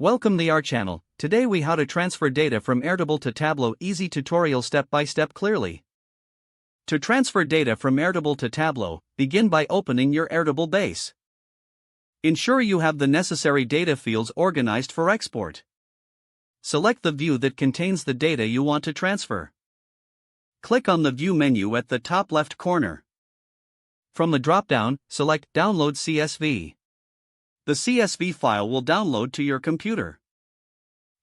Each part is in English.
Welcome to our channel. Today we how to transfer data from Airtable to Tableau. Easy tutorial step by step clearly. To transfer data from Airtable to Tableau, begin by opening your Airtable base. Ensure you have the necessary data fields organized for export. Select the view that contains the data you want to transfer. Click on the View menu at the top left corner. From the drop-down, select Download CSV. The CSV file will download to your computer.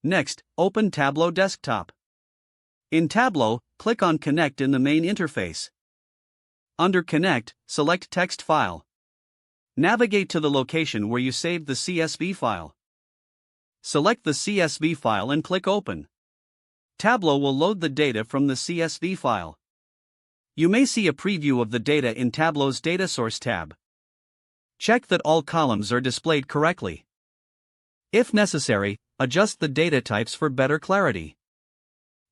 Next, open Tableau Desktop. In Tableau, click on Connect in the main interface. Under Connect, select Text File. Navigate to the location where you saved the CSV file. Select the CSV file and click Open. Tableau will load the data from the CSV file. You may see a preview of the data in Tableau's Data Source tab. Check that all columns are displayed correctly. If necessary, adjust the data types for better clarity.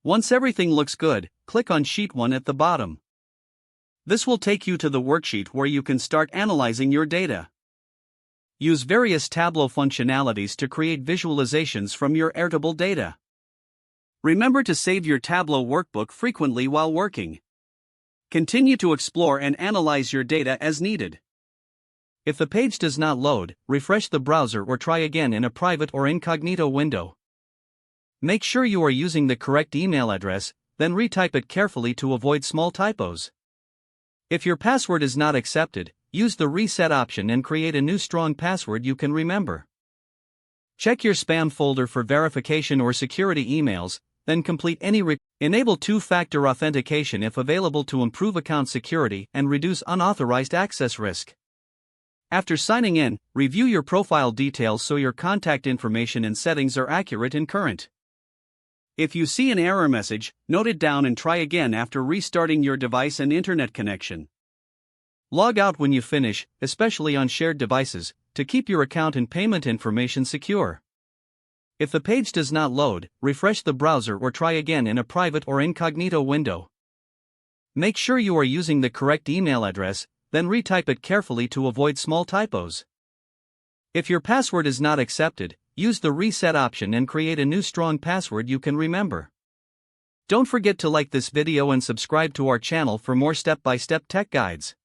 Once everything looks good, click on Sheet 1 at the bottom. This will take you to the worksheet where you can start analyzing your data. Use various Tableau functionalities to create visualizations from your Airtable data. Remember to save your Tableau workbook frequently while working. Continue to explore and analyze your data as needed. If the page does not load, refresh the browser or try again in a private or incognito window. Make sure you are using the correct email address, then retype it carefully to avoid small typos. If your password is not accepted, use the reset option and create a new strong password you can remember. Check your spam folder for verification or security emails, then complete any Enable two-factor authentication if available to improve account security and reduce unauthorized access risk. After signing in, review your profile details so your contact information and settings are accurate and current. If you see an error message, note it down and try again after restarting your device and internet connection. Log out when you finish, especially on shared devices, to keep your account and payment information secure. If the page does not load, refresh the browser or try again in a private or incognito window. Make sure you are using the correct email address, then retype it carefully to avoid small typos. If your password is not accepted, use the reset option and create a new strong password you can remember. Don't forget to like this video and subscribe to our channel for more step-by-step tech guides.